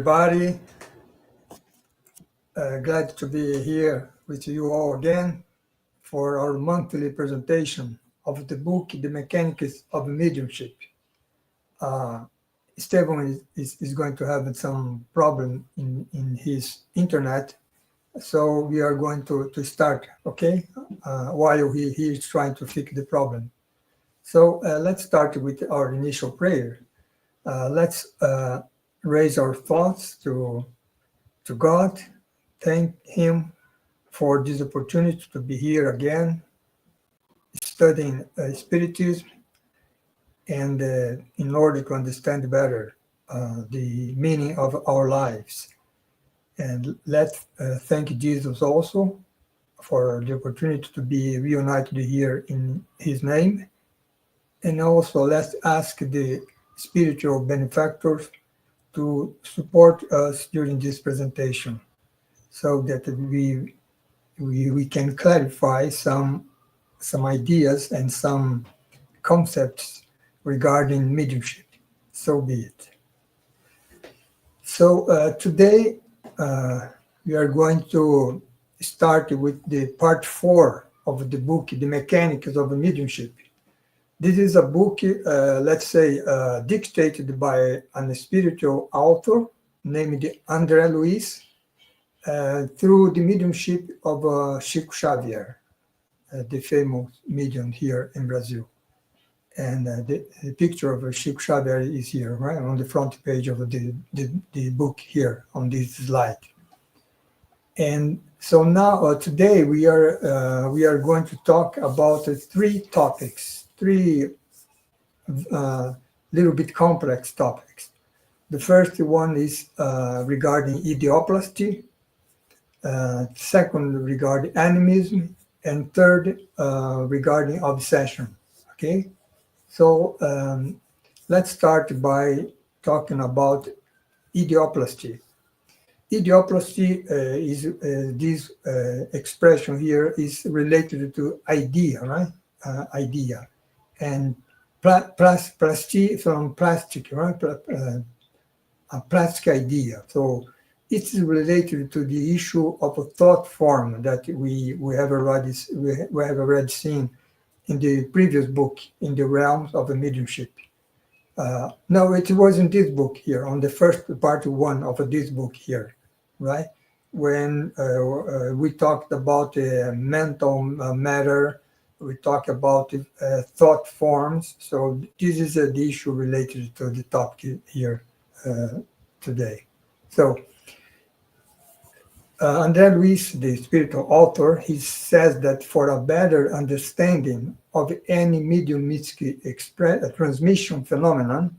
everybody. Glad to be here with you all again for our monthly presentation of the book, The Mechanics of Mediumship. Esteban is going to have some problem in his internet, so we are going to start, okay, while he is trying to fix the problem. So let's start with our initial prayer. Let's raise our thoughts to God, thank Him for this opportunity to be here again, studying Spiritism, and in order to understand better the meaning of our lives. And let's thank Jesus also for the opportunity to be reunited here in His name. And also let's ask the spiritual benefactors to support us during this presentation so that we can clarify some ideas and some concepts regarding mediumship. So be it. So today we are going to start with the part 4 of the book, The Mechanics of Mediumship. This is a book, let's say, dictated by a spiritual author named André Luiz, through the mediumship of Chico Xavier, the famous medium here in Brazil. And the picture of Chico Xavier is here, right, on the front page of the book here on this slide. And so now, today, we are going to talk about 3 topics. 3 little bit complex topics. The first one is regarding idioplasty, second regarding animism, and third regarding obsession. Okay, so let's start by talking about idioplasty. Idioplasty is this expression here is related to idea, right? Idea. And plasty from plastic, right? A plastic idea. So it's related to the issue of a thought form that we have already seen in the previous book, in the realms of a mediumship. No, it was in this book here, on the first part 1 of this book here, right? When we talked about mental matter. We talk about thought forms. So this is the issue related to the topic here today. So André Luiz, the spiritual author, he says that for a better understanding of any mediumistic transmission phenomenon,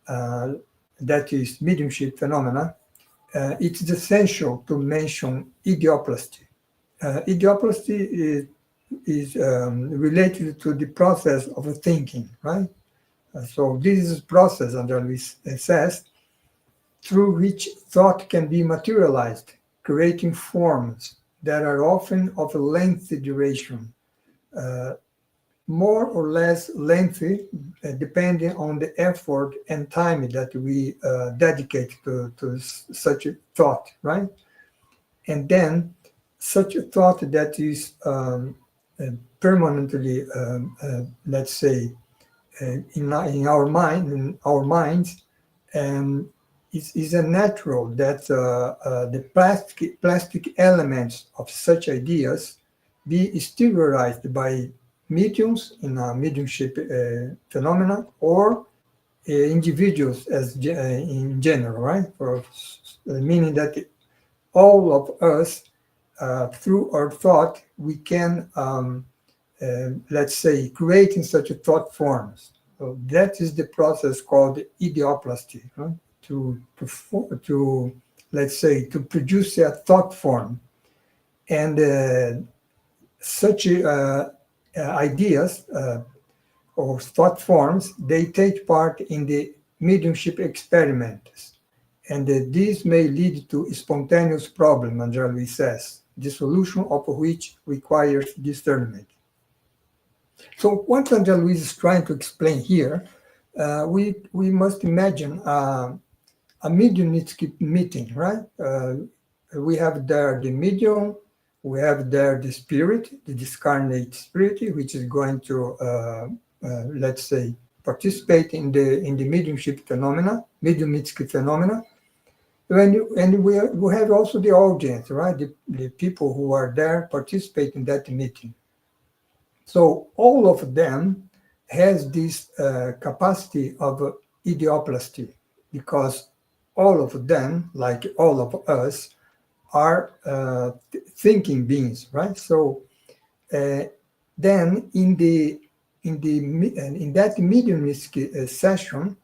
that is mediumship phenomena, it is essential to mention idioplasty. Idioplasty is related to the process of thinking, right? So this is a process, André Luiz says, through which thought can be materialized, creating forms that are often of a lengthy duration, more or less lengthy, depending on the effort and time that we dedicate to such a thought, right? And then such a thought that is permanently, let's say, in our minds, is a natural that the plastic elements of such ideas be exteriorized by mediums in a mediumship phenomena, or individuals as in general, right? Meaning that all of us, through our thought, we can, let's say, creating such thought forms. So that is the process called idioplasty, right? To let's say, to produce a thought form. And such ideas or thought forms, they take part in the mediumship experiments. And this may lead to a spontaneous problem, André Luiz says, the solution of which requires discernment. So what André Luiz is trying to explain here, we must imagine a mediumistic meeting, right? We have there the medium, we have there the spirit, the discarnate spirit, which is going to, let's say, participate in the mediumship phenomena, mediumistic phenomena. And we have also the audience, right? The people who are there participate in that meeting. So all of them has this capacity of idioplasty, because all of them, like all of us, are thinking beings, right? So then in that mediumistic session,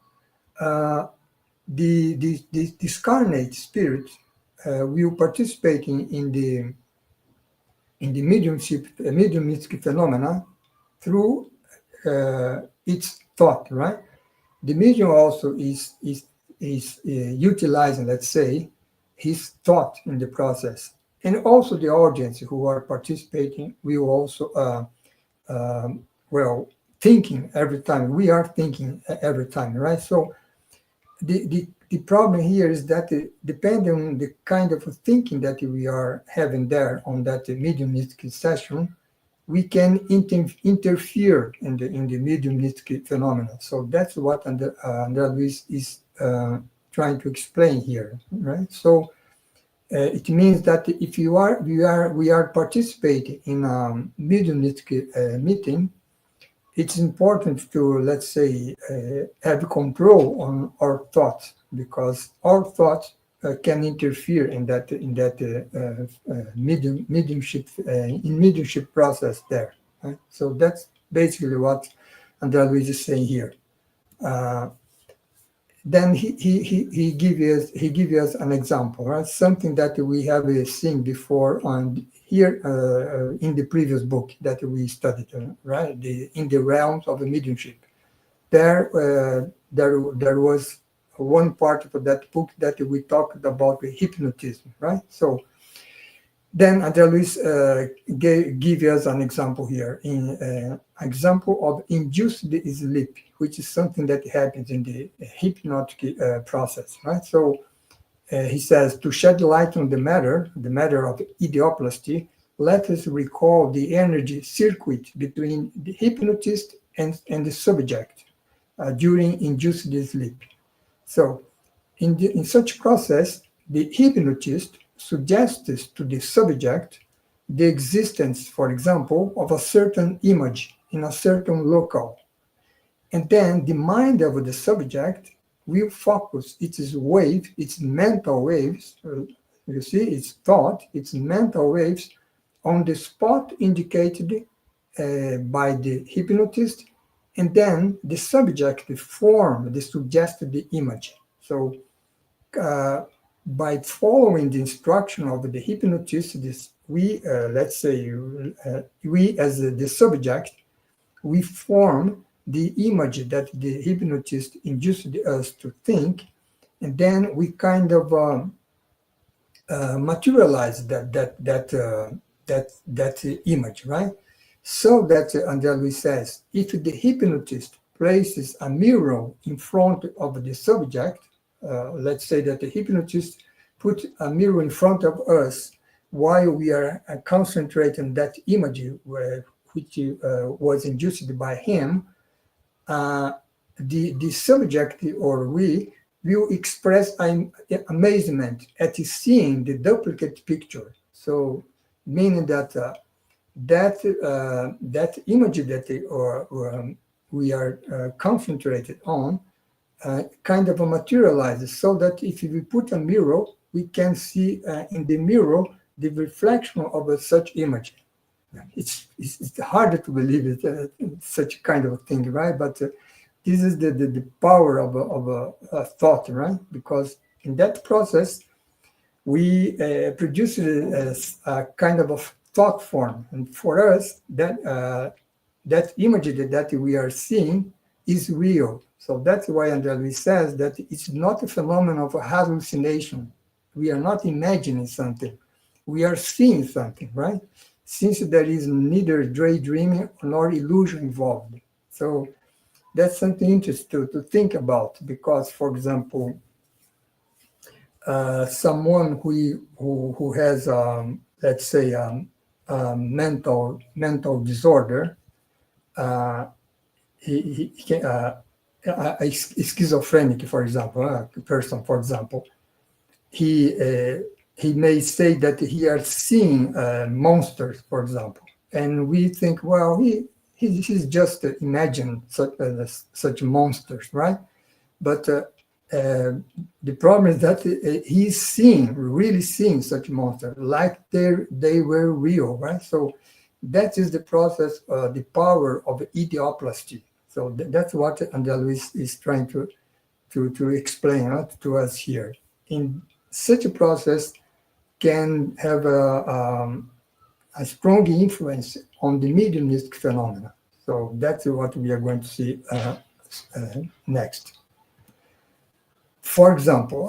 the discarnate spirit will participate in the mediumistic phenomena through its thought, right? The medium also is utilizing, let's say, his thought in the process, and also the audience who are participating will also well, thinking every time. We are thinking every time, right? So the problem here is that depending on the kind of thinking that we are having there on that mediumistic session, we can interfere in the mediumistic phenomena. So that's what André Luis is trying to explain here, right? So it means that if we are participating in a mediumistic meeting, it's important to, let's say, have control on our thoughts, because our thoughts can interfere in that mediumship process there. Right? So that's basically what André Luiz is saying here. Then he give us an example, right? Something that we have seen before on here in the previous book that we studied, right? In the realms of the mediumship. There was one part of that book that we talked about the hypnotism, right? So then André Luiz give us an example here, in example of induced sleep, which is something that happens in the hypnotic process, right? So he says, to shed light on the matter of idioplasty, let us recall the energy circuit between the hypnotist and the subject during induced sleep. So in such process, the hypnotist suggests to the subject the existence, for example, of a certain image in a certain locale. And then the mind of the subject will focus its mental waves, you see, its thought, its mental waves on the spot indicated by the hypnotist, and then the subject form the suggested image. So by following the instruction of the hypnotist, we, let's say, we as the subject, we form the image that the hypnotist induced us to think, and then we kind of materialize that image, right? So that André Luiz says, if the hypnotist places a mirror in front of the subject, let's say that the hypnotist put a mirror in front of us while we are concentrating that image which was induced by him, the subject or we will express amazement at seeing the duplicate picture. So meaning that that image that we are concentrated on kind of materializes, so that if we put a mirror, we can see in the mirror the reflection of such image. It's harder to believe it, such kind of thing, right? But this is the power of a thought, right? Because in that process, we produce a kind of a thought form, and for us, that image that we are seeing is real. So that's why André Luiz says that it's not a phenomenon of a hallucination. We are not imagining something. We are seeing something, right? Since there is neither daydreaming nor illusion involved. So that's something interesting to think about, because, for example, someone who has, let's say, mental disorder, he can, a schizophrenic, for example, a person, for example, he may say that he are seeing monsters, for example, and we think, well, he's just imagined such monsters, right? But the problem is that he's really seeing such monsters, like they were real, right? So that is the process, the power of idioplasty. So that's what Andalus is trying to explain to us here. In such a process can have a strong influence on the mediumistic phenomena. So that's what we are going to see next. For example,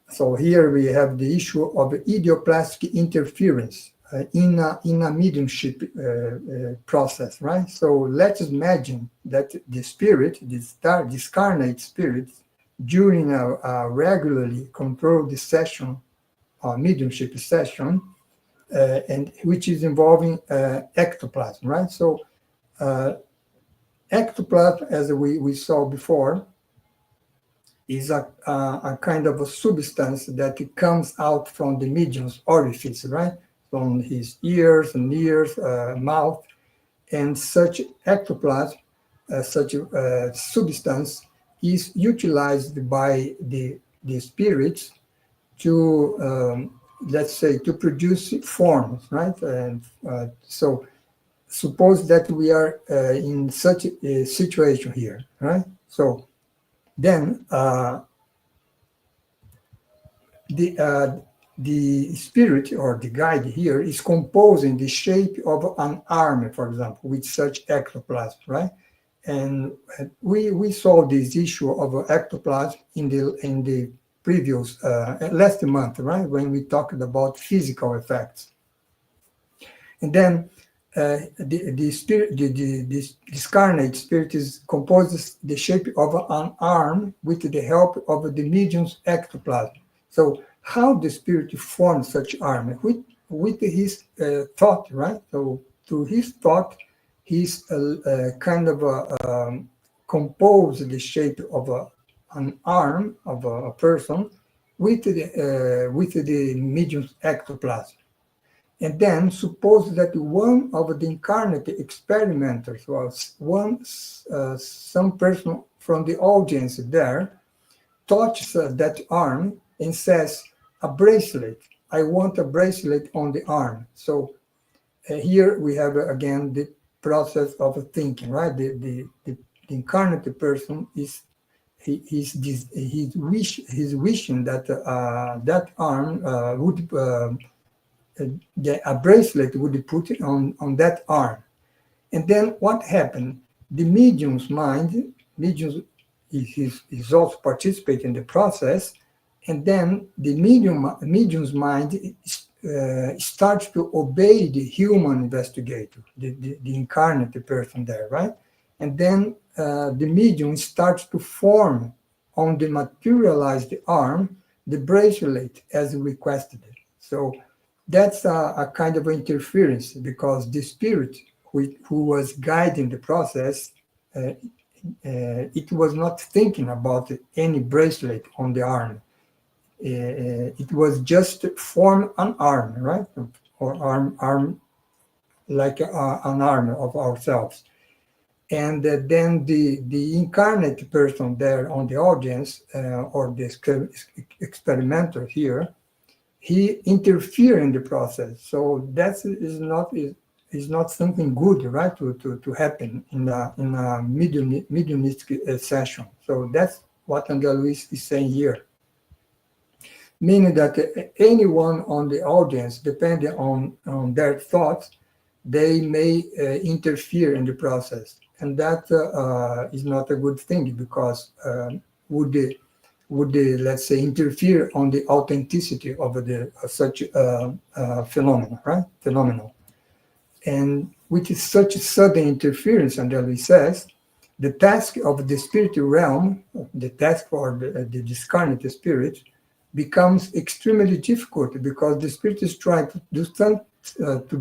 so here we have the issue of idioplastic interference in a mediumship process, right? So let's imagine that the spirit, this discarnate spirit, during a regularly controlled session, a mediumship session, and which is involving ectoplasm, right? So ectoplasm, as we saw before, is a kind of a substance that comes out from the medium's orifice, right? From his ears, mouth, and such ectoplasm, such substance is utilized by the spirits to, let's say, to produce forms, right? And so suppose that we are in such a situation here, right? So then the spirit or the guide here is composing the shape of an arm, for example, with such ectoplasm, right? And we saw this issue of ectoplasm in the previous last month, right? When we talked about physical effects. And then the spirit, this discarnate spirit composes the shape of an arm with the help of the medium's ectoplasm. So how the spirit forms such arm? With his thought, right? So through his thought, he's kind of compose the shape of an arm of a person with the medium's ectoplasm. And then suppose that one of the incarnate experimenters was some person from the audience there touches that arm and says, a bracelet. I want a bracelet on the arm. So here we have again the process of thinking, right? The incarnate person he's wishing that that arm would a bracelet would be put on that arm. And then what happened? The medium's mind, is also participating in the process, and then the medium's mind starts to obey the human investigator, the incarnate person there, right? And then the medium starts to form on the materialized arm the bracelet as requested. So that's a kind of interference, because the spirit who was guiding the process, it was not thinking about any bracelet on the arm. It was just form an arm, right? Or arm like an arm of ourselves. And then the incarnate person there on the audience, or the experimenter here, he interfered in the process. So that is not something good, right, to happen in a mediumistic session. So that's what Andalus is saying here. Meaning that anyone on the audience, depending on their thoughts, they may interfere in the process. And that is not a good thing, because would let's say, interfere on the authenticity of such phenomena, right? Phenomenal. And with such sudden interference, Andalus says, the task of the spiritual realm, the task for the discarnate spirit, becomes extremely difficult because the spirit is trying to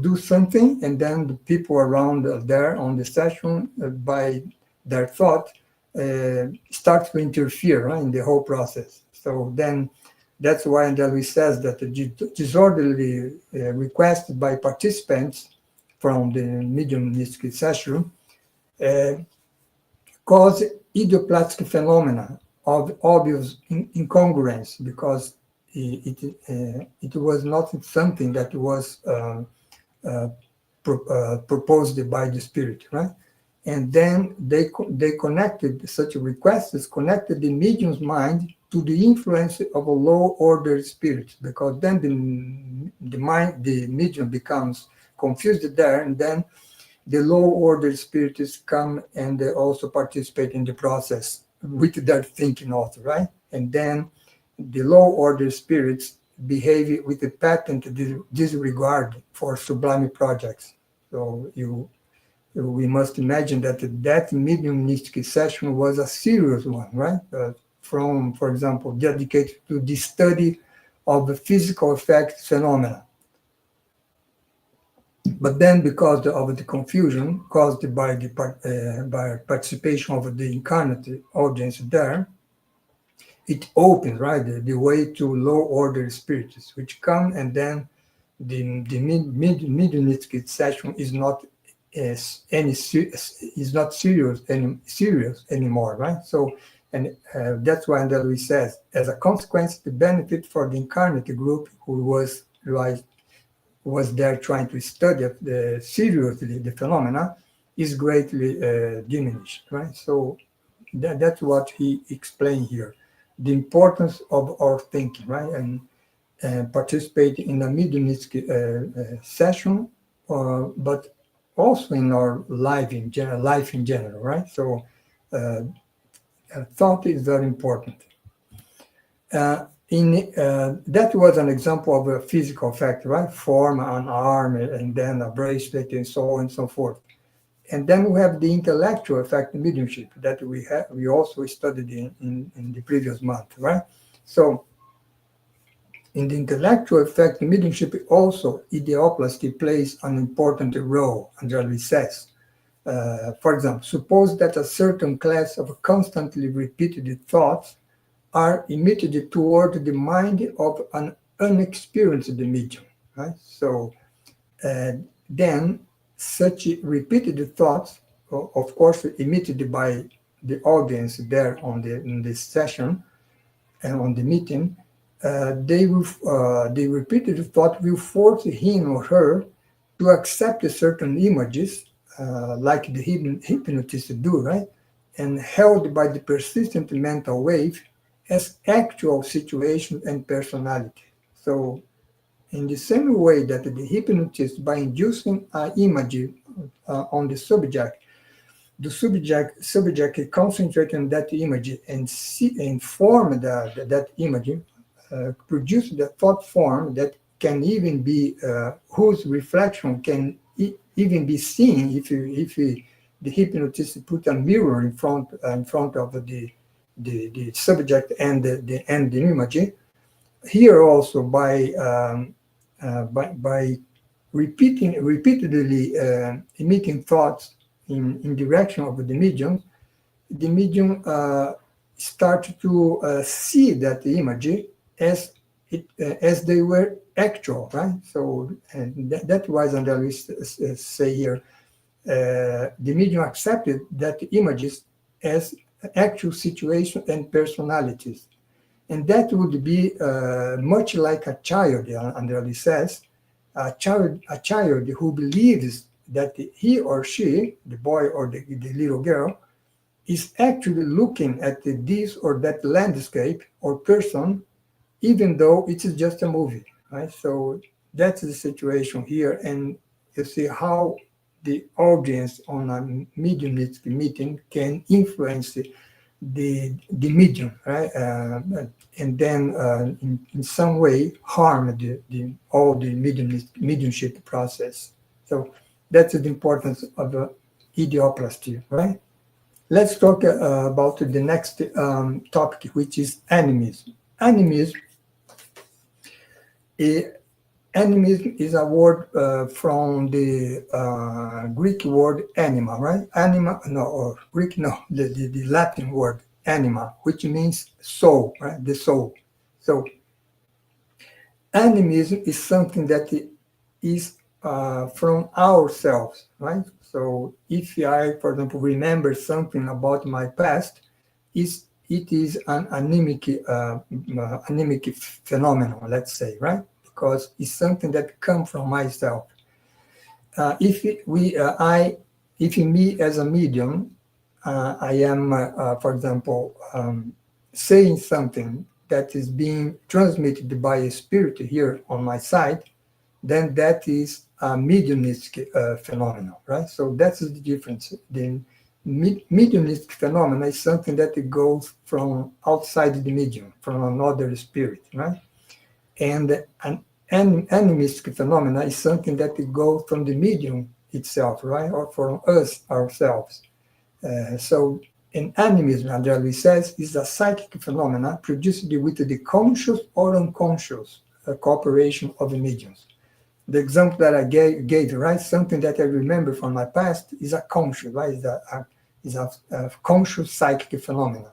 do something, and then the people around there on the session, by their thought, start to interfere, right, in the whole process. So then that's why Andalus says that the disorderly request by participants from the mediumistic session cause idioplastic phenomena of obvious incongruence, because it was not something that was proposed by the spirit, right? And then they connected such requests, connected the medium's mind to the influence of a low order spirit, because then the medium becomes confused there, and then the low order spirits come and they also participate in the process with their thinking also, right? And then the low order spirits behave with a patent disregard for sublime projects. So we must imagine that mediumistic session was a serious one, right? From, for example, dedicated to the study of the physical effect phenomena. But then, because of the confusion caused by the by participation of the incarnate audience there, it opens, right, the way to low order spirits, which come, and then the mediumistic session is not serious anymore, right? So, and that's why Andalus says, as a consequence, the benefit for the incarnate group who was there trying to study seriously the phenomena is greatly diminished, right? So that's what he explained here, the importance of our thinking, right? And participating in a mediumistic session, but also in our life in general, right? So thought is very important. That was an example of a physical fact, right? Form an arm, and then a bracelet, and so on and so forth. And then we have the intellectual effect mediumship that we also studied in the previous month, right? So in the intellectual effect mediumship also, idioplasty plays an important role, Andalus says. For example, suppose that a certain class of constantly repeated thoughts are emitted toward the mind of an unexperienced medium, right? So then such repeated thoughts, of course, emitted by the audience there in this session and on the meeting, the repeated thought will force him or her to accept certain images, like the hypnotists do, right? And held by the persistent mental wave as actual situation and personality. So in the same way that the hypnotist, by inducing an image on the subject concentrate on that image and form that image, produce the thought form that can even be, whose reflection can even be seen if the hypnotist put a mirror in front of the subject and the image. Here also, by repeatedly emitting thoughts in direction of the medium start to see that image as they were actual, right? So that was Andalus say here. The medium accepted that images as actual situation and personalities. And that would be much like a child, Andalus says, a child who believes that he or she, the boy or the little girl, is actually looking at this or that landscape or person, even though it is just a movie, right? So that's the situation here. And you see how the audience on a mediumistic meeting can influence the medium, right? And then in some way harm all the mediumship process. So that's the importance of idioplasty, right? Let's talk about the next topic, which is animism. Animism Animism is a word from the Greek word anima, right? Anima, no, or Greek, no, the Latin word anima, which means soul, right? The soul. So animism is something that is from ourselves, right? So if I, for example, remember something about my past, it is an anemic phenomenon, let's say, right? Because it's something that comes from myself. If me as a medium, I am, for example, saying something that is being transmitted by a spirit here on my side, then that is a mediumistic phenomenon, right? So that's the difference. The mediumistic phenomenon is something that goes from outside the medium, from another spirit, right? And an animistic phenomena is something that goes from the medium itself, right? Or from us ourselves. So an animism, Andrea says, is a psychic phenomena produced with the conscious or unconscious cooperation of the mediums. The example that I gave, right? Something that I remember from my past is a conscious, right? Is a conscious psychic phenomena.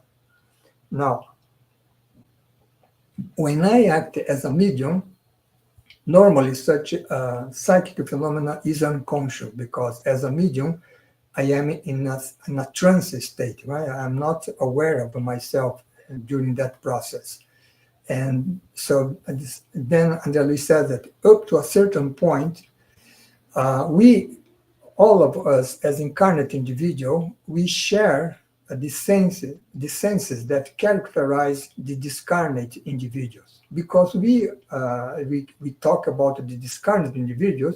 Now, when I act as a medium, normally such psychic phenomena is unconscious because as a medium, I am in a trance state, right? I'm not aware of myself during that process. And so then Andrea said that up to a certain point, all of us as incarnate individual, we share the senses that characterize the discarnate individuals. Because we talk about the discarnate individuals,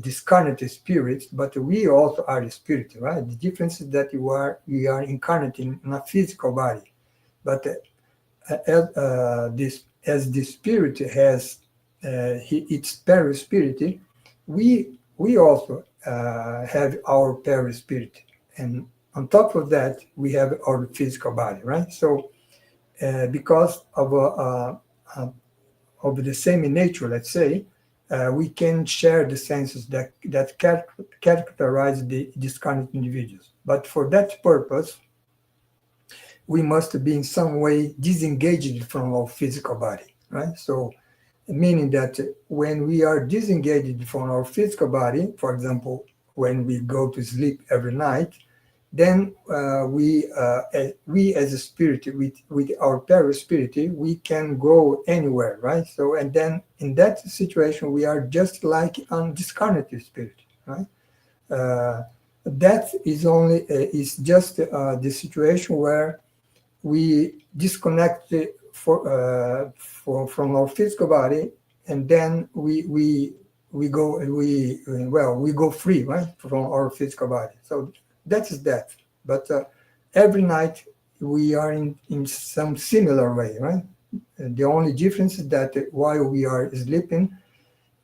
discarnate spirits, but we also are a spirit, right? The difference is that we are incarnate in a physical body, but as the spirit has its perispirit, we also have our perispirit, and on top of that we have our physical body, right? So because of the same nature, let's say, we can share the senses that characterize the discarnate individuals. But for that purpose, we must be in some way disengaged from our physical body, right? So, meaning that when we are disengaged from our physical body, for example, when we go to sleep every night, then we as a spirit with our perispirit, we can go anywhere, right? So, and then in that situation, we are just like an discarnate spirit, right? That is just the situation where we disconnect from our physical body, and then we go free, right, from our physical body. So that is that. But every night we are in some similar way, right? And the only difference is that while we are sleeping,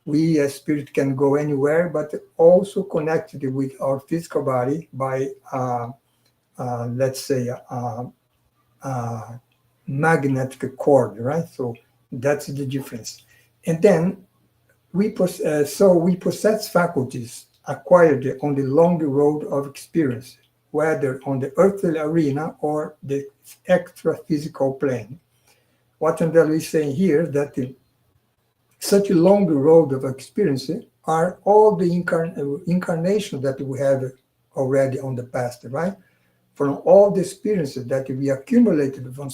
we as spirit can go anywhere, but also connected with our physical body by, let's say, magnetic cord, right? So that's the difference. And then we possess faculties acquired on the long road of experience, whether on the earthly arena or the extra-physical plane. What Andrea is saying here that such a long road of experience are all the incarnations that we have already on the past, right? From all the experiences that we accumulated from,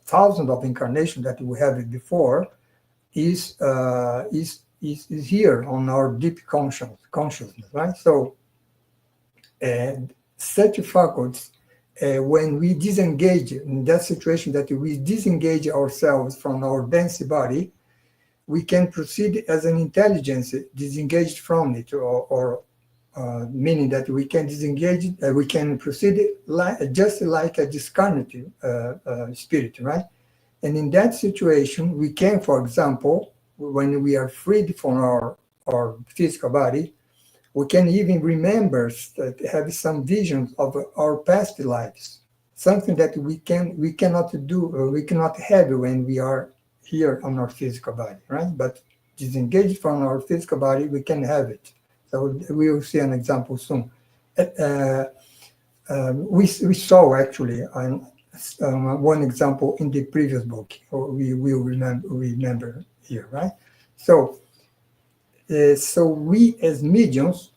thousands of incarnations that we have before, is here on our deep consciousness, right? So, such faculties, when we disengage in that situation, that we disengage ourselves from our dense body, we can proceed as an intelligence disengaged from it, or meaning that we can disengage, we can proceed just like a discarnate spirit, right? And in that situation, we can, for example, when we are freed from our physical body, we can even remember, have some visions of our past lives, something that we cannot do, or we cannot have when we are here on our physical body, right? But disengaged from our physical body, we can have it. So we will see an example soon. We saw actually one example in the previous book. We will remember here, right? So, so we as mediums,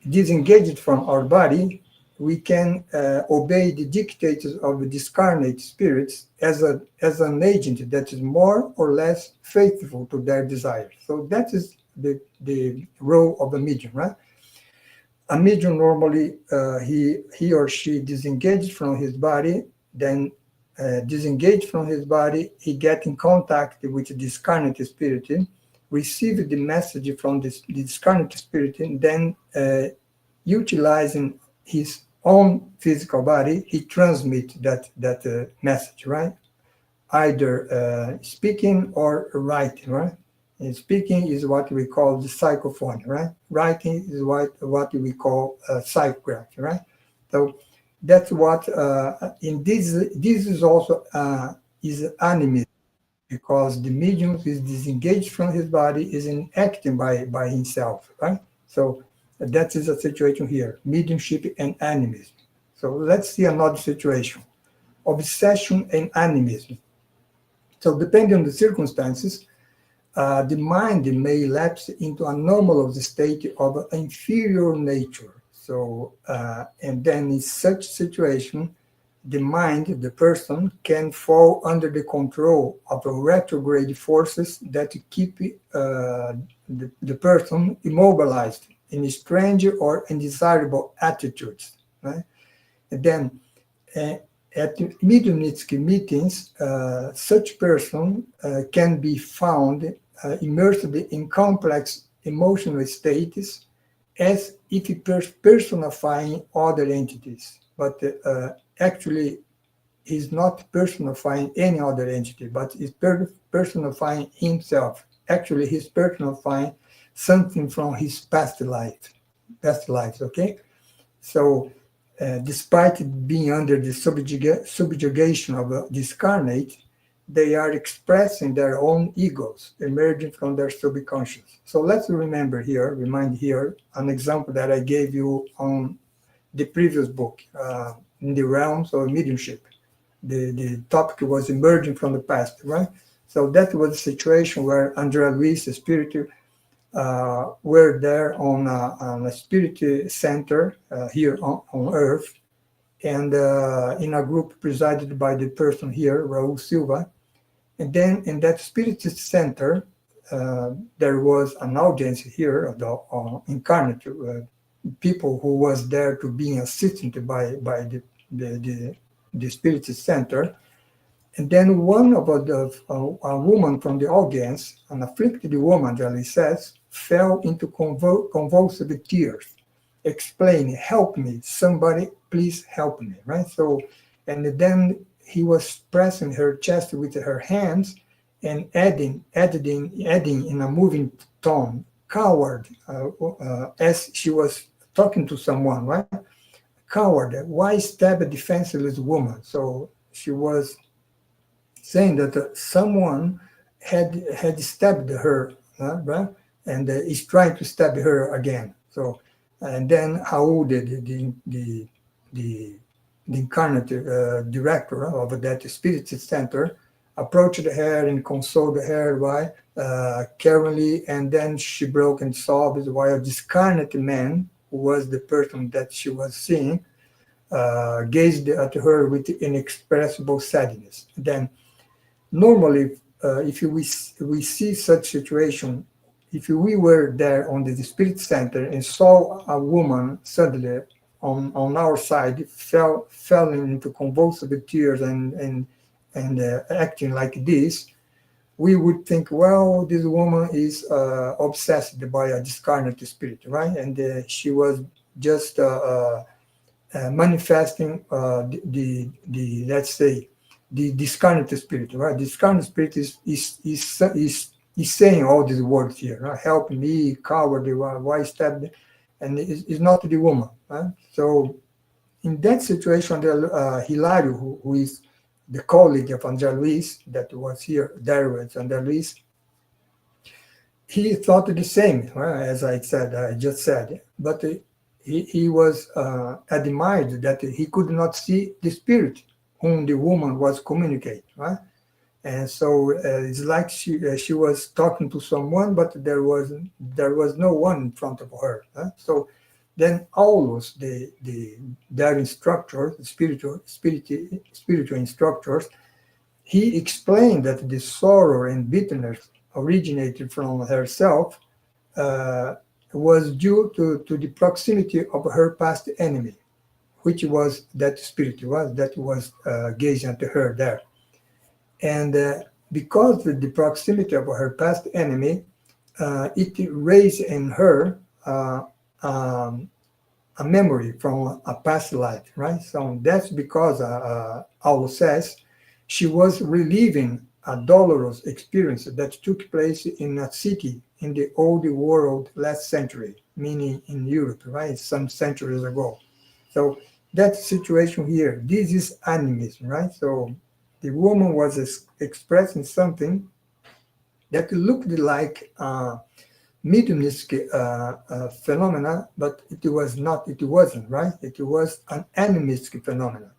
disengaged from our body, we can obey the dictates of the discarnate spirits as an agent that is more or less faithful to their desires. So that is the role of a medium, right? A medium normally, he or she disengaged from his body, then disengaged from his body, he get in contact with the discarnate spirit, receive the message from this discarnate spirit, and then utilizing his own physical body, he transmits that message, right? Either speaking or writing, right? And speaking is what we call the psychophony, right? Writing is what we call psychography, right? So that's what in this is also is animism, because the medium is disengaged from his body, is acting by himself, right? So that is a situation here, mediumship and animism. So let's see another situation, obsession and animism. So depending on the circumstances, the mind may lapse into a normal state of inferior nature. So, and then in such situation, the mind, the person, can fall under the control of retrograde forces that keep the person immobilized in strange or undesirable attitudes. Right? And then at mediumistic meetings, such person can be found immersed in complex emotional states as if personifying other entities. But actually, he's not personifying any other entity, but he's personifying himself. Actually, he's personifying something from his past lives, okay? So, despite being under the subjugation of a discarnate, they are expressing their own egos emerging from their subconscious. So let's remind here, an example that I gave you on the previous book, in the realms of mediumship. The topic was emerging from the past, right? So that was a situation where Andrea Luis, the spirit, were there on a spirit center here on Earth, and in a group presided by the person here, Raul Silva. And then in that spirit center, there was an audience here of the incarnate people who was there to be assisted by the spirit center. And then one of a woman from the audience, an afflicted woman, Jelly says, fell into convulsive tears, explaining, "Help me, somebody, please help me," right? So, and then he was pressing her chest with her hands and adding in a moving tone, "Coward," as she was talking to someone, right? "Coward, why stab a defenseless woman?" So she was saying that someone had stabbed her, right? And is trying to stab her again. So, and then Raul, the incarnate director of that spirit center, approached her and consoled her caringly, and then she broke and sobbed while this incarnate man, who was the person that she was seeing, gazed at her with inexpressible sadness. Then, normally, if we see such situation, if we were there on the spirit center and saw a woman suddenly on our side fell into convulsive tears and acting like this, we would think, well, this woman is obsessed by a discarnate spirit, right? And she was just manifesting the let's say the discarnate spirit, right? Discarnate spirit is saying all these words here, right? "Help me, coward, why stab me?" And it's not the woman, right? So in that situation, Hilario, who is the colleague of Andrea Luis that was here, there with Andrea Luis, he thought the same, as I just said, but he was admired that he could not see the spirit whom the woman was communicating, right? And so it's like she was talking to someone, but there was no one in front of her. So then Aulus, their instructor, the spiritual instructors, he explained that the sorrow and bitterness originated from herself was due to the proximity of her past enemy, which was that spirit that was gazing at her there. And because of the proximity of her past enemy, it raised in her a memory from a past life, right? So that's because Paulo says she was reliving a dolorous experience that took place in a city in the old world last century, meaning in Europe, right? Some centuries ago. So that situation here, this is animism, right? So the woman was expressing something that looked like mediumnistic phenomena, but it was not. It wasn't, right? It was an animistic phenomena.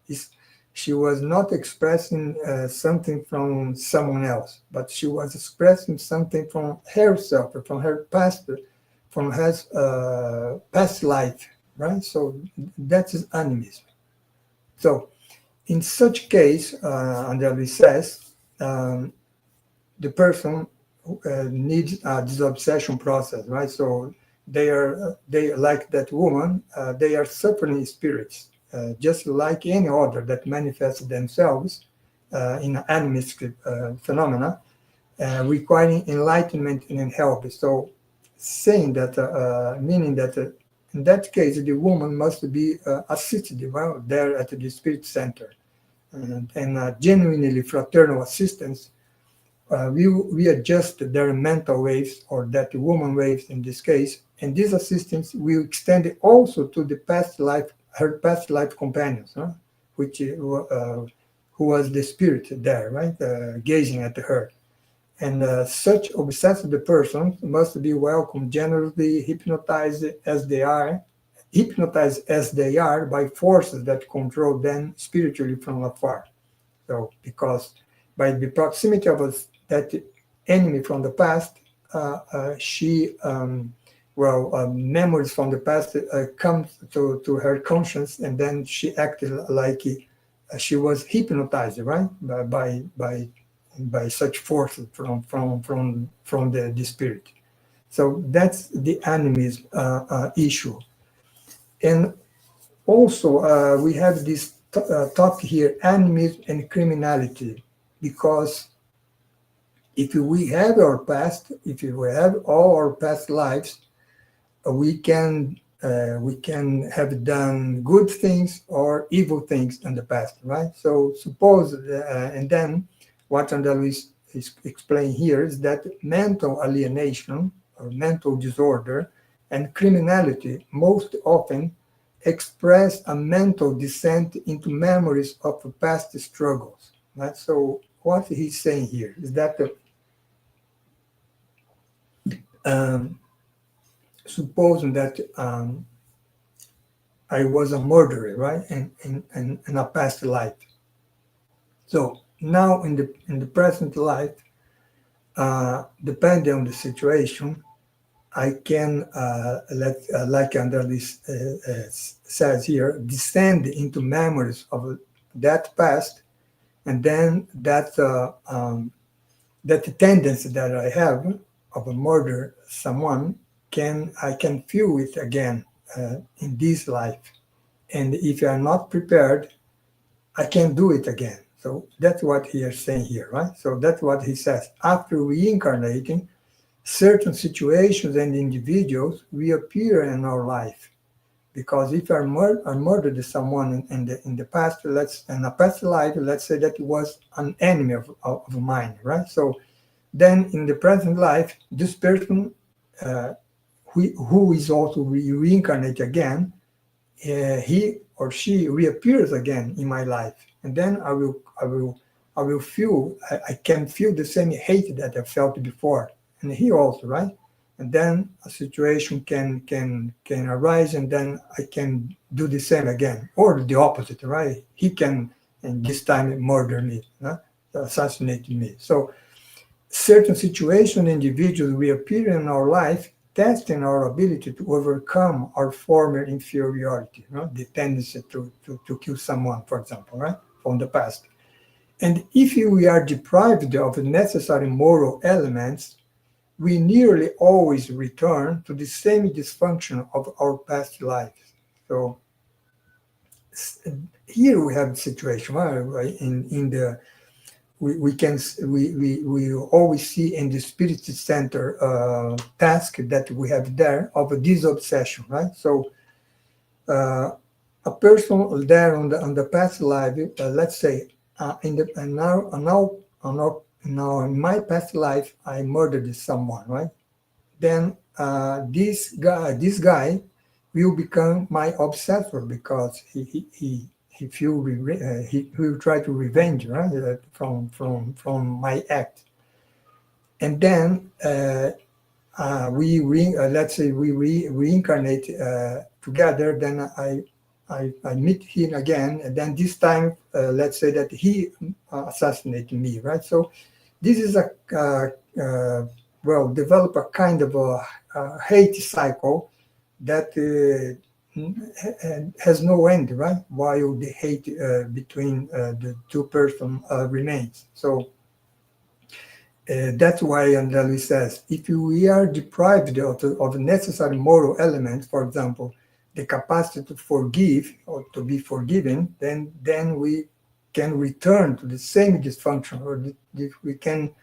She was not expressing something from someone else, but she was expressing something from herself, from her past, from her past life, right? So that is animism. So in such case, Andrea says, the person needs a disobsession process, right? So they like that woman, they are suffering spirits, just like any other that manifest themselves in animistic phenomena, requiring enlightenment and help. So saying that, meaning that in that case, the woman must be assisted there at the spirit center. And genuinely fraternal assistance, we adjust their mental waves, or that woman waves in this case, and this assistance will extend also to the her past life companions, which who was the spirit there, right, gazing at her. And such obsessed persons must be welcomed, generously hypnotized as they are by forces that control them spiritually from afar. So, because by the proximity of that enemy from the past, memories from the past come to her conscience, and then she acted like she was hypnotized, right, by such forces from the spirit. So that's the animism issue. And also, we have this topic here, animism and criminality, because if we have our past, if we have all our past lives, we can have done good things or evil things in the past, right? So suppose, and then what Andrea is explaining here is that mental alienation or mental disorder and criminality most often express a mental descent into memories of past struggles, right? So what he's saying here is that supposing that I was a murderer, right, in a past life. So now in the present life, depending on the situation, I can like Andrelis says here, descend into memories of that past, and then that tendency that I have of a murder someone, I can feel it again in this life. And if you are not prepared, I can do it again. So that's what he is saying here, right? So that's what he says. After reincarnating, certain situations and individuals reappear in our life. Because if I murdered someone in the past, in a past life, let's say that it was an enemy of mine, right? So then in the present life, this person who is also reincarnated again, he or she reappears again in my life. and then I will feel, I can feel the same hate that I felt before, and he also, right? And then a situation can arise, and then I can do the same again, or the opposite, right? He can, and this time murder me, assassinate me. So certain situations, individuals reappear in our life, testing our ability to overcome our former inferiority, the tendency to kill someone, for example, right, from the past. And if we are deprived of necessary moral elements, we nearly always return to the same dysfunction of our past lives. So here we have the situation, right? In the we always see in the spirit center task that we have there of this obsession, right? So a person there on the past life, let's say, now in my past life I murdered someone, right? Then this guy will become my obsessor because he he will try to revenge, right, from my act. And then let's say we reincarnate together. Then I meet him again, and then this time let's say that he assassinated me, right? So this is develop a kind of a hate cycle that has no end, right? While the hate between the two persons remains. So that's why Andalus says, if we are deprived of necessary moral elements, for example, the capacity to forgive or to be forgiven, then we can return to the same dysfunction, or we can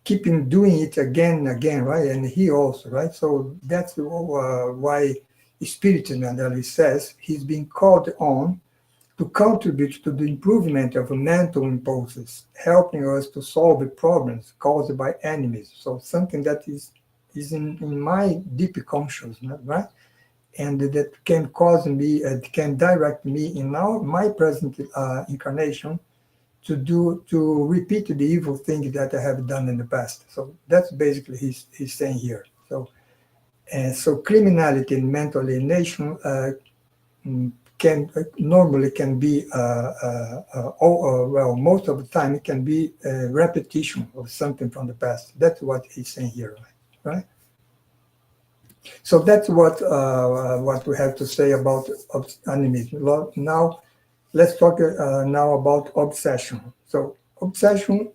keep him doing it again and again, right? And he also, right? So that's why Spiritism, Andalus says, he's being called on to contribute to the improvement of mental impulses, helping us to solve the problems caused by enemies. So something that is in my deep consciousness, right? And that can cause me, can direct me in my present incarnation to repeat the evil thing that I have done in the past. So that's basically he's saying here. So criminality and mental alienation can be most of the time it can be a repetition of something from the past. That's what he's saying here, right? So that's what we have to say about animism. Now let's talk now about obsession. So obsession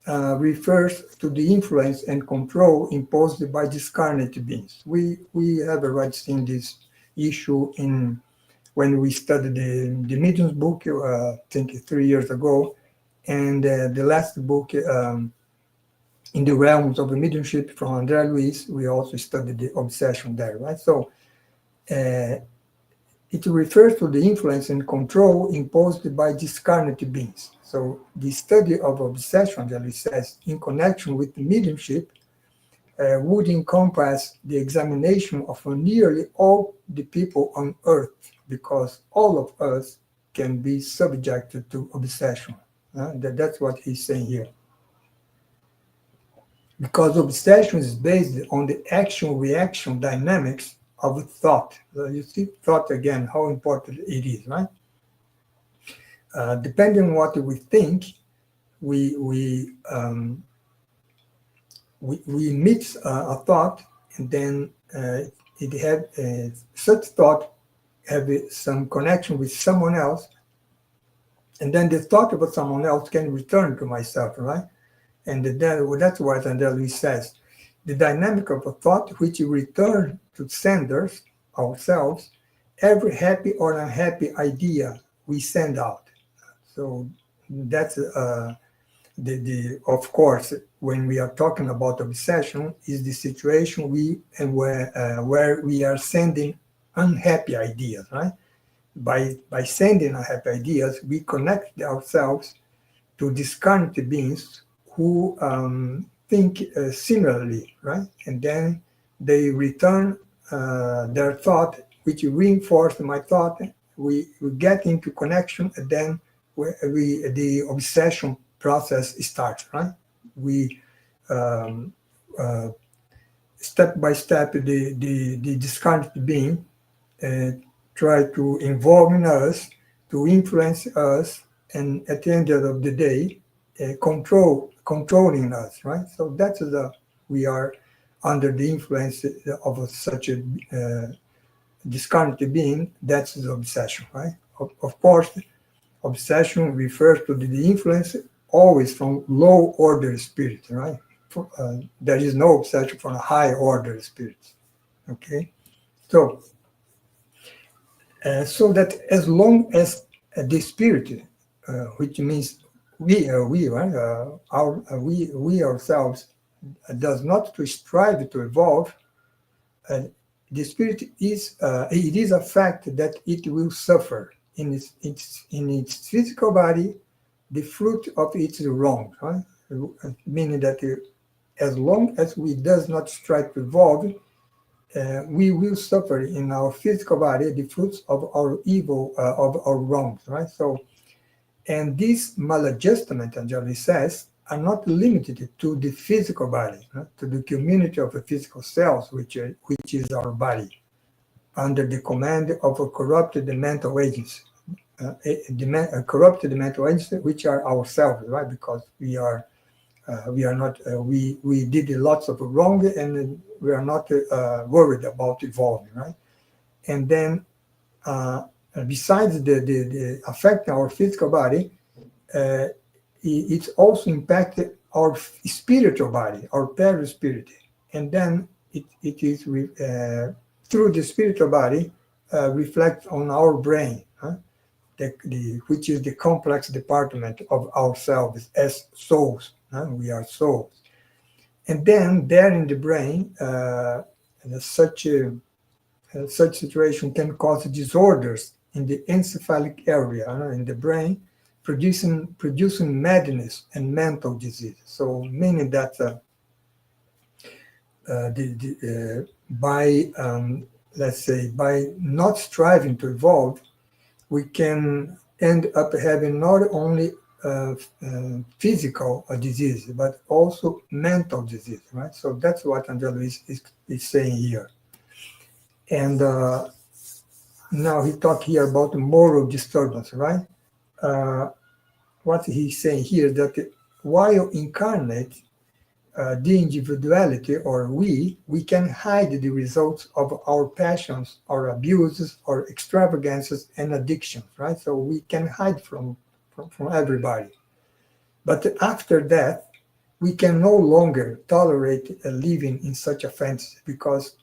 refers to the influence and control imposed by discarnate beings. We have already seen this issue when we studied the Medium's book, I think 3 years ago, and the last book, In the Realms of Mediumship from Andrea Luiz, we also studied the obsession there, right? So it refers to the influence and control imposed by discarnate beings. So the study of obsession, that it says, in connection with mediumship, would encompass the examination of nearly all the people on earth, because all of us can be subjected to obsession. That's what he's saying here. Because obsession is based on the action-reaction dynamics of thought. You see, thought again, how important it is, right? Depending on what we think, we mix a thought, and then it had such thought have some connection with someone else, and then the thought about someone else can return to myself, right? And that's what Andalus says. The dynamic of a thought which returns to senders, ourselves, every happy or unhappy idea we send out. So that's of course, when we are talking about obsession, is the situation where we are sending unhappy ideas, right? By sending unhappy ideas, we connect ourselves to discarnate beings who think similarly, right? And then they return their thought, which reinforce my thought. We get into connection, and then the obsession process starts, right? We um, uh, step by step, the discarnate being uh, try to involve in us, to influence us, and at the end of the day, controlling us, right? So that's we are under the influence of such a discarnate being. That's the obsession, right? Of course, obsession refers to the influence always from low order spirit, right? There is no obsession from a high order spirit. Okay, so so that as long as the spirit, which means we right, we ourselves, does not to strive to evolve, uh, the spirit is it is a fact that it will suffer in its physical body the fruit of its wrong, right? Meaning that as long as we does not strive to evolve, we will suffer in our physical body the fruits of our evil, of our wrongs, right? So, and this maladjustment, Anjali says, are not limited to the physical body, right? To the community of the physical cells, which is our body, under the command of a corrupted mental agents, corrupted mental agents, which are ourselves, right? Because we are not we did lots of wrong, and we are not worried about evolving, right? And then besides the affecting our physical body, it's also impacted our spiritual body, our perispirit, and then it is through the spiritual body reflect on our brain, huh? Which is the complex department of ourselves as souls. We are souls. And then there in the brain, such situation can cause disorders in the encephalic area, in the brain, producing madness and mental disease. So meaning that by let's say by not striving to evolve, we can end up having not only physical disease, but also mental disease, right? So that's what Angelo is saying here. And now he talked here about moral disturbance, right? What he's saying here that while incarnate, the individuality or we can hide the results of our passions, our abuses, our extravagances and addictions, right? So we can hide from everybody. But after that, we can no longer tolerate living in such a fantasy, because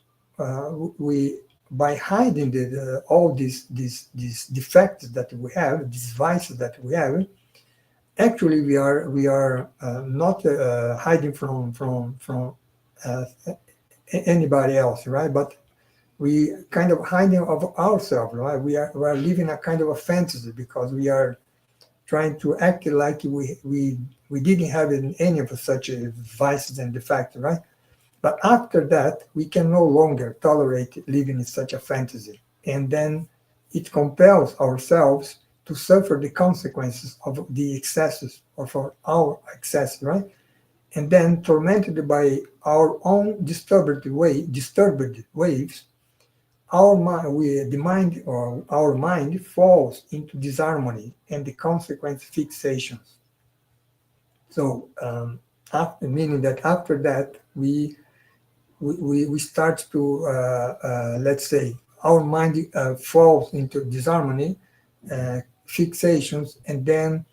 we by hiding all these defects that we have, these vices that we have, actually we are not hiding from anybody else, right? But we kind of hiding of ourselves, right? We are living a kind of a fantasy, because we are trying to act like we didn't have any of such vices and defects, right? But after that, we can no longer tolerate living in such a fantasy. And then it compels ourselves to suffer the consequences of the excesses, or for our excess, right? And then tormented by our own disturbed waves, our mind falls into disharmony and the consequent fixations. So, meaning that after that, we start to let's say our mind falls into disharmony, fixations, and then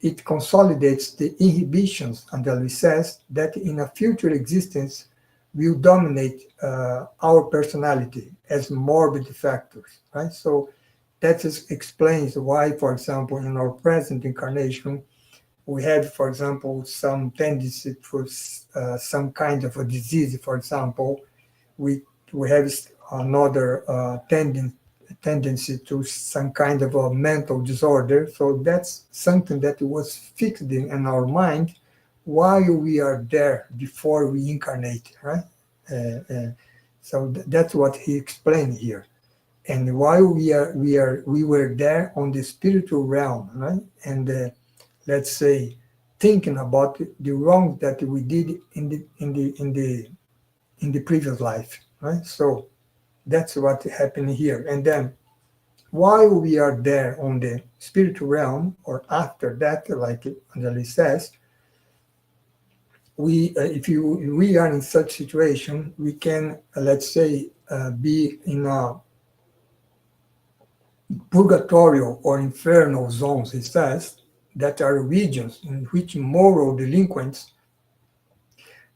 it consolidates the inhibitions, until it says that in a future existence will dominate our personality as morbid factors, right? So that explains why, for example, in our present incarnation, we have, for example, some tendency for some kind of a disease. For example, we have another tendency to some kind of a mental disorder. So that's something that was fixed in our mind while we are there before we incarnate, right? So that's what he explained here. And while we were there on the spiritual realm, right? And let's say thinking about the wrong that we did in the previous life, right? So that's what happened here. And then while we are there on the spiritual realm, or after that, like Anjali says, we are in such situation, we can let's say be in a purgatorial or infernal zones, he says, that are regions in which moral delinquents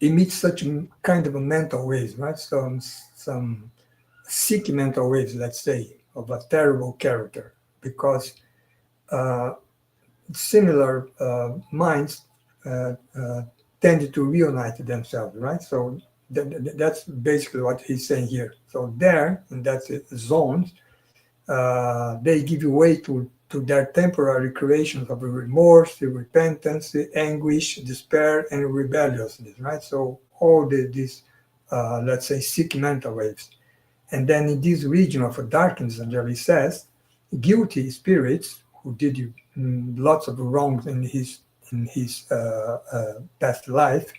emit such kind of a mental waves, right? Some sick mental waves, let's say, of a terrible character, because uh, similar minds tend to reunite themselves, right? So that's basically what he's saying here. So there, in that zone, they give way to their temporary creations of remorse, repentance, anguish, despair, and rebelliousness, right? So all these, let's say, sick mental waves. And then in this region of darkness, Angeli says, guilty spirits who did lots of wrongs in his past life,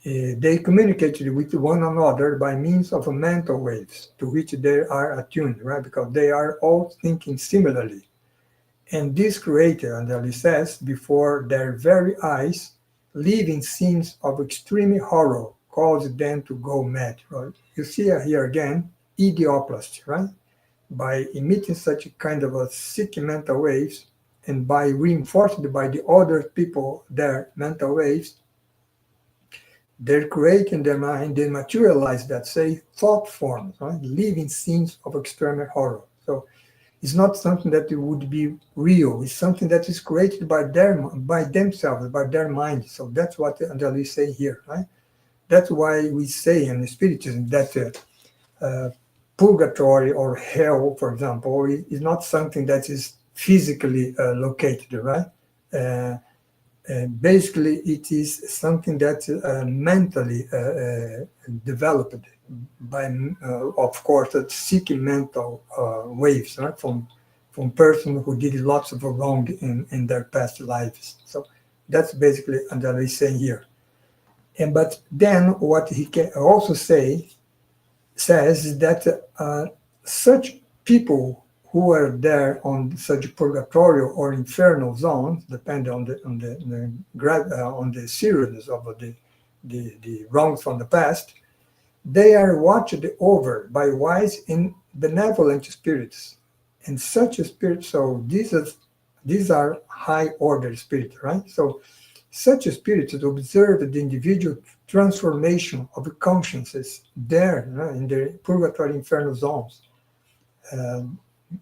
they communicated with one another by means of mental waves to which they are attuned, right? Because they are all thinking similarly. And this created, Angeli says, before their very eyes, living scenes of extreme horror caused them to go mad, right? You see here again, idioplasty, right? By emitting such a kind of a sick mental waves, and by reinforced by the other people their mental waves, they're creating their mind, they materialize that, say, thought forms, right? Living scenes of extreme horror. So it's not something that would be real. It's something that is created by themselves, by their mind. So that's what Anjali is saying here, right? That's why we say in Spiritism that purgatory or hell, for example, is not something that is physically located, right? Uh, Basically, it is something that mentally developed by, of course, seeking mental waves, right? From person who did lots of wrong in their past lives. So that's basically Anjali is saying here. And but then what he can also says that such people who are there on such purgatorial or infernal zones, depending on the seriousness of the wrongs from the past, they are watched over by wise and benevolent spirits, and such a spirit. So these are high order spirits, right? So such spirits observe the individual transformation of the consciences there, in the purgatory infernal zones,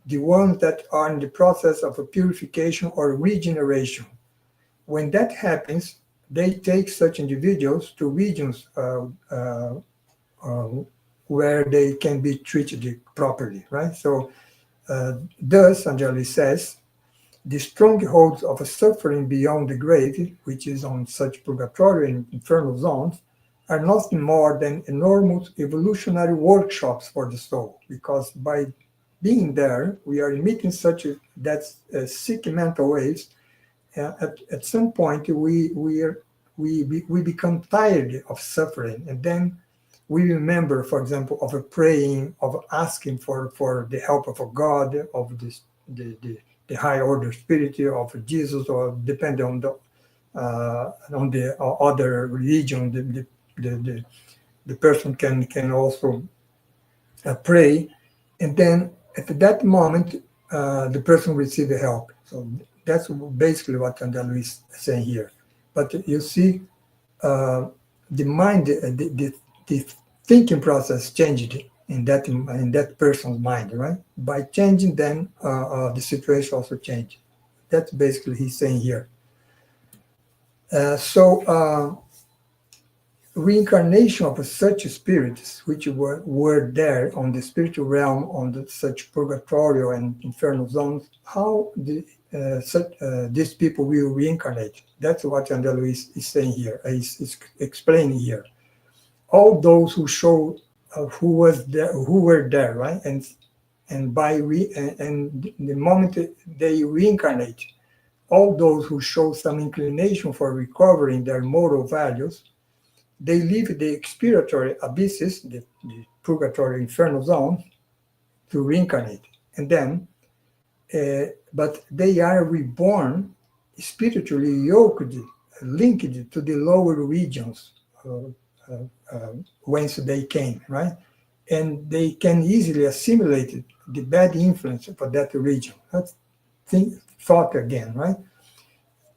the ones that are in the process of a purification or regeneration. When that happens, they take such individuals to regions uh, where they can be treated properly, right? So thus, Anjali says, the strongholds of a suffering beyond the grave, which is on such purgatory and infernal zones, are nothing more than enormous evolutionary workshops for the soul, because by being there, we are emitting such sick mental waves. At some point, we become tired of suffering, and then we remember, for example, of a praying, of asking for the help of a God, of this the high order spirit of Jesus, or depending on the other religion, the person can also pray, and then at that moment the person receives help. So that's basically what Andalus is saying here. But you see, the mind, the thinking process changed in that person's mind, right? By changing, then the situation also changed. That's basically he's saying here. So reincarnation of such spirits which were there on the spiritual realm, on such purgatorial and infernal zones, how these people will reincarnate. That's what Andalus is saying here, is explaining here. All those who show who were there, right, and the moment they reincarnate, all those who show some inclination for recovering their moral values, they leave the expiatory abysses, the purgatory infernal zone, to reincarnate. And then, but they are reborn spiritually yoked, linked to the lower regions whence they came, right? And they can easily assimilate the bad influence of that region. That's thought again, right?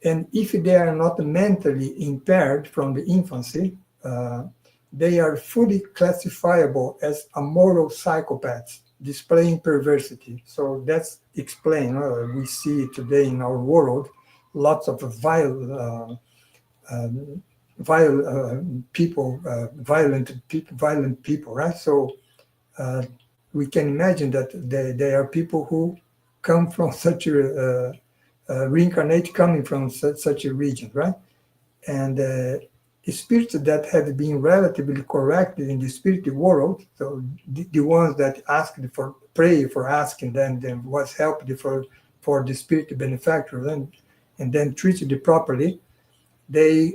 And if they are not mentally impaired from the infancy, they are fully classifiable as amoral psychopaths, displaying perversity. So that's explained. We see today in our world lots of violent people, violent people, right? So we can imagine that they are people who come from such a reincarnate, coming from such a region, right? And spirits that have been relatively corrected in the spirit world, so the ones that asked for pray for asking, then was helped for the spirit benefactor, and then treated properly, they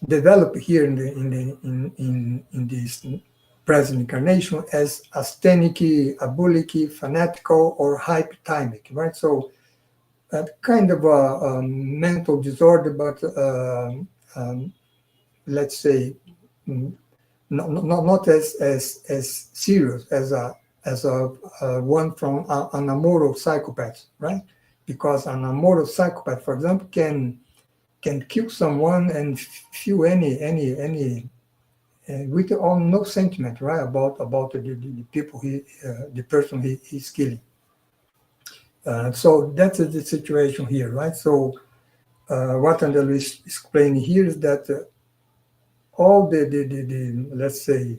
develop here in this present incarnation as asthenic, abulic, fanatical, or hypothymic, right? So kind of a mental disorder, but let's say not as serious as a one from an amoral psychopath, right? Because an amoral psychopath, for example, can kill someone and feel any with no sentiment, right, about the people the person he's killing. So that's the situation here, right? So what I'm explaining here is that all the let's say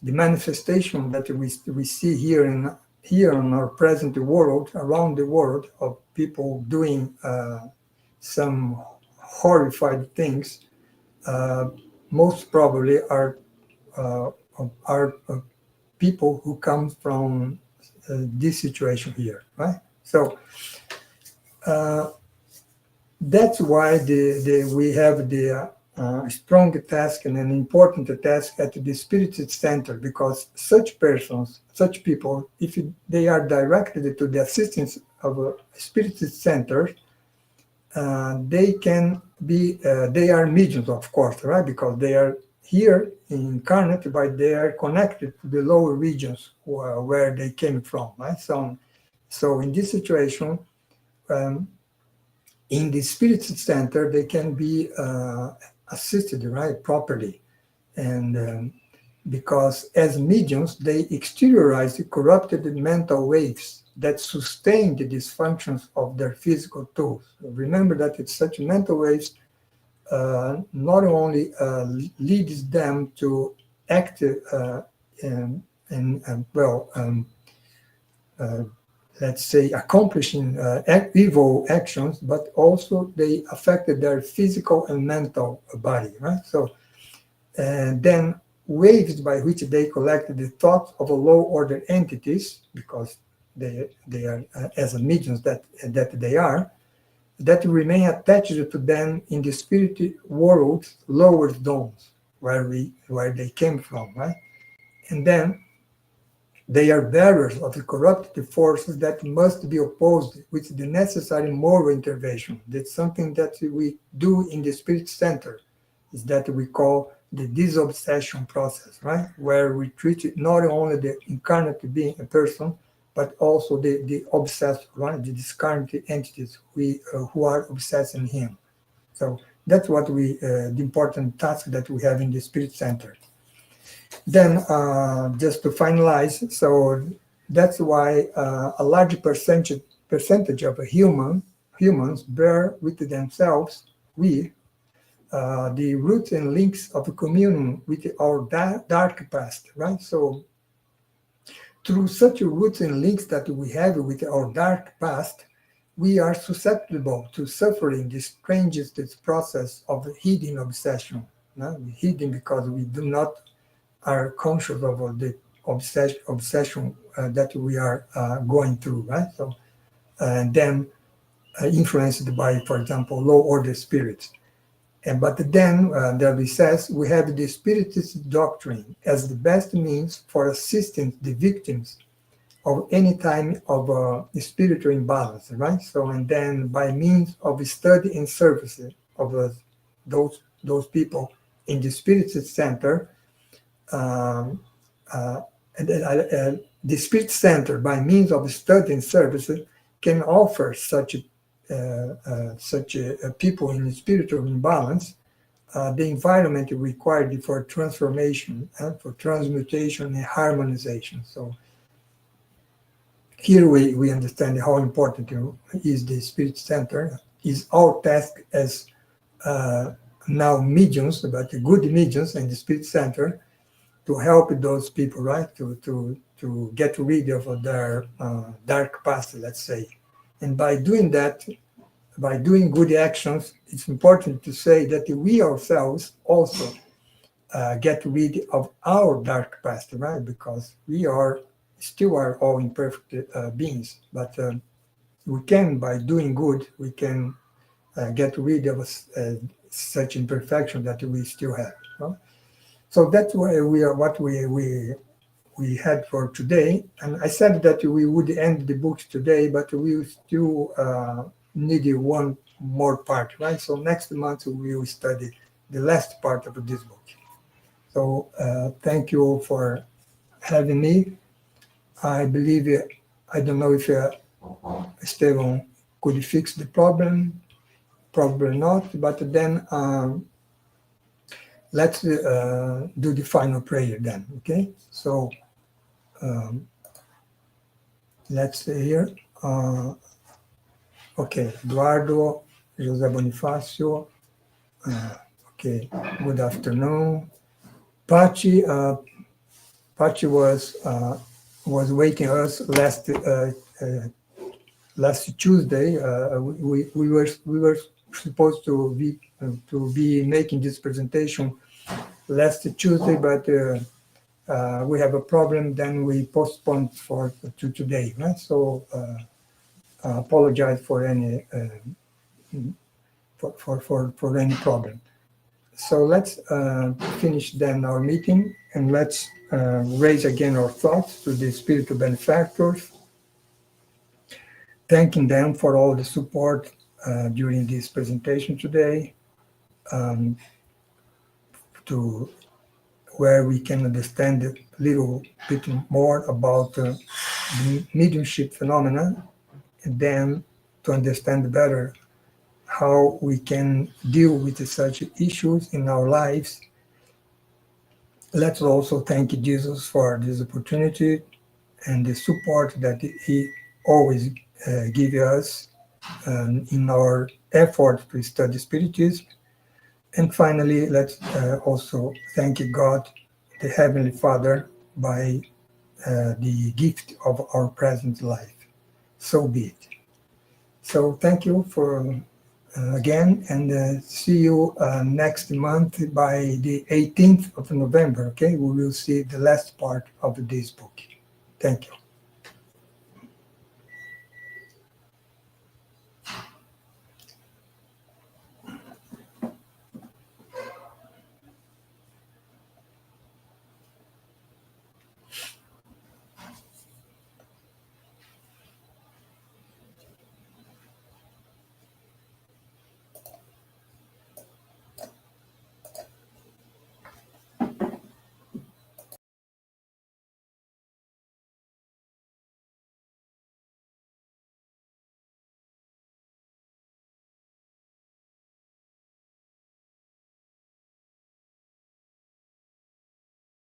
the manifestation that we see here in our present world, around the world, of people doing some horrified things, most probably are people who come from this situation here, right? So that's why we have the strong task and an important task at the spirit center, because such persons, such people, if they are directed to the assistance of a spirit center, they can be, they are mediums, of course, right? Because they are here incarnate, but they are connected to the lower regions where they came from, right? So in this situation, in the spirit center, they can be assisted, right, properly. And because as mediums, they exteriorize the corrupted mental waves that sustain the dysfunctions of their physical tools. Remember that it's such mental waves not only leads them to act let's say, accomplishing evil actions, but also they affected their physical and mental body, right? So, and then waves by which they collected the thoughts of a low-order entities, because they are as mediums that they are, that remain attached to them in the spirit world's lower zones, where they came from, right? And then they are bearers of the corruptive forces that must be opposed with the necessary moral intervention. That's something that we do in the spirit center, is that we call the disobsession process, right? Where we treat not only the incarnate being, a person, but also the obsessed, right? The discarnate entities who are obsessing him. So that's what the important task that we have in the spirit center. Then, just to finalize, so that's why a large percentage of humans bear with themselves, the roots and links of communion with our dark past, right? So through such roots and links that we have with our dark past, we are susceptible to suffering the strangest process of hidden obsession. Hidden because we do not are conscious of obsession that we are going through, right? So, and then influenced by, for example, low order spirits. But then there says we have the Spiritist doctrine as the best means for assisting the victims of any time of spiritual imbalance, right? So, and then by means of study and service of those people in the Spiritist center, um, and the Spirit Center, by means of study and service, can offer such people in spiritual imbalance the environment required for transformation, for transmutation and harmonization. So here we understand how important is the Spirit Center. Is our task as now mediums, but good mediums in the Spirit Center, to help those people, right, to get rid of their dark past, let's say. And by doing that, by doing good actions, it's important to say that we ourselves also get rid of our dark past, right? Because we still are all imperfect beings, but we can, by doing good, we can get rid of such imperfection that we still have. No? So that's why what we had for today. And I said that we would end the books today, but we still need one more part, right? So next month we will study the last part of this book. So thank you for having me. I believe, I don't know if Esteban could fix the problem, probably not, but then let's do the final prayer then, okay? So let's say here, okay, Eduardo, José Bonifácio, okay, good afternoon. Pachi was waking us last Tuesday. We were supposed to be making this presentation last Tuesday, but we have a problem. Then we postponed to today. Right? So apologize for any for any problem. So let's finish then our meeting, and let's raise again our thoughts to the spiritual benefactors, thanking them for all the support during this presentation today, to where we can understand a little bit more about the mediumship phenomena, and then to understand better how we can deal with such issues in our lives. Let's also thank Jesus for this opportunity and the support that he always gives us in our effort to study Spiritism. And finally, let's also thank God, the Heavenly Father, by the gift of our present life. So be it. So thank you for again, and see you next month by the 18th of November, okay? We will see the last part of this book. Thank you.